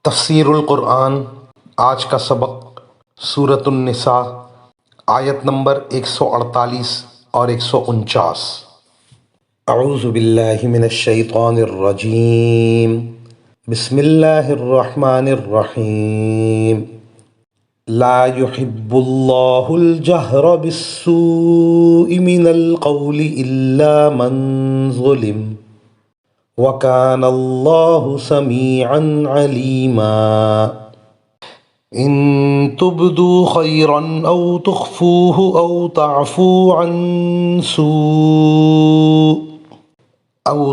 تفسیر القرآن آج کا سبق سورۃ النساء آیت نمبر 148 اور 149۔ اعوذ باللہ من الشیطان الرجیم، بسم اللہ الرحمن الرحیم۔ لا يحب اللہ الجہر بالسوء من القول الا من ظلم وَكَانَ اللَّهُ سَمِيعًا عَلِيمًا۔ إِن تُبْدُوا خَيْرًا أَوْ تُخْفُوهُ أَوْ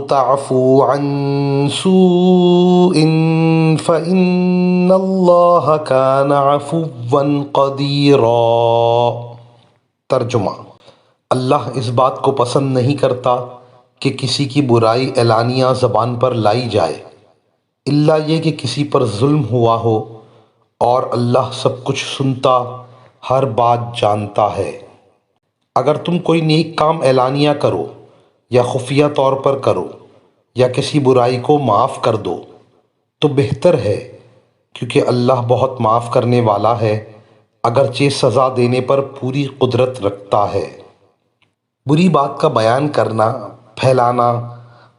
تَعْفُوا عَن سُوءٍ فَإِنَّ اللَّهَ كَانَ عَفُوًّا قَدِيرًا۔ ترجمہ: اللہ اس بات کو پسند نہیں کرتا کہ کسی کی برائی اعلانیہ زبان پر لائی جائے، الا یہ کہ کسی پر ظلم ہوا ہو، اور اللہ سب کچھ سنتا، ہر بات جانتا ہے۔ اگر تم کوئی نیک کام اعلانیہ کرو یا خفیہ طور پر کرو یا کسی برائی کو معاف کر دو تو بہتر ہے، کیونکہ اللہ بہت معاف کرنے والا ہے، اگرچہ سزا دینے پر پوری قدرت رکھتا ہے۔ بری بات کا بیان کرنا، پھیلانا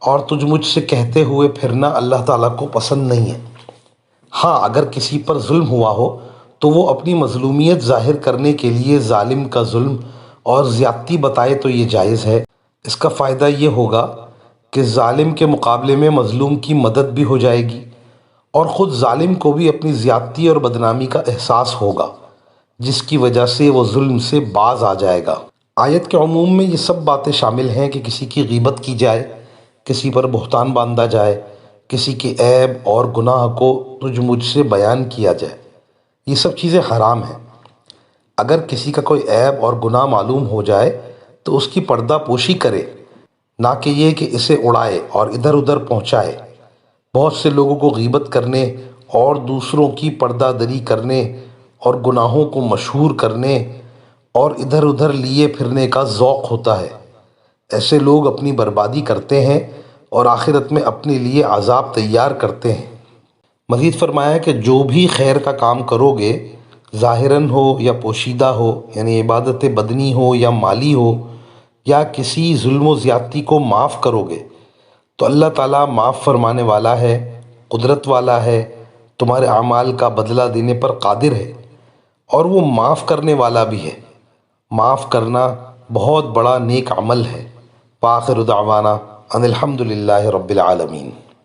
اور تجھ مجھ سے کہتے ہوئے پھرنا اللہ تعالیٰ کو پسند نہیں ہے۔ ہاں، اگر کسی پر ظلم ہوا ہو تو وہ اپنی مظلومیت ظاہر کرنے کے لیے ظالم کا ظلم اور زیادتی بتائے تو یہ جائز ہے۔ اس کا فائدہ یہ ہوگا کہ ظالم کے مقابلے میں مظلوم کی مدد بھی ہو جائے گی، اور خود ظالم کو بھی اپنی زیادتی اور بدنامی کا احساس ہوگا، جس کی وجہ سے وہ ظلم سے باز آ جائے گا۔ آیت کے عموم میں یہ سب باتیں شامل ہیں کہ کسی کی غیبت کی جائے، کسی پر بہتان باندھا جائے، کسی کے عیب اور گناہ کو تجھ مجھ سے بیان کیا جائے۔ یہ سب چیزیں حرام ہیں۔ اگر کسی کا کوئی عیب اور گناہ معلوم ہو جائے تو اس کی پردہ پوشی کرے، نہ کہ یہ کہ اسے اڑائے اور ادھر ادھر پہنچائے۔ بہت سے لوگوں کو غیبت کرنے اور دوسروں کی پردہ دری کرنے اور گناہوں کو مشہور کرنے اور ادھر ادھر لیے پھرنے کا ذوق ہوتا ہے۔ ایسے لوگ اپنی بربادی کرتے ہیں اور آخرت میں اپنے لیے عذاب تیار کرتے ہیں۔ مزید فرمایا کہ جو بھی خیر کا کام کرو گے، ظاہراً ہو یا پوشیدہ ہو، یعنی عبادت بدنی ہو یا مالی ہو، یا کسی ظلم و زیادتی کو معاف کرو گے تو اللہ تعالیٰ معاف فرمانے والا ہے، قدرت والا ہے، تمہارے اعمال کا بدلہ دینے پر قادر ہے، اور وہ معاف کرنے والا بھی ہے۔ معاف کرنا بہت بڑا نیک عمل ہے۔ وآخر دعوانا ان الحمد للہ رب العالمین۔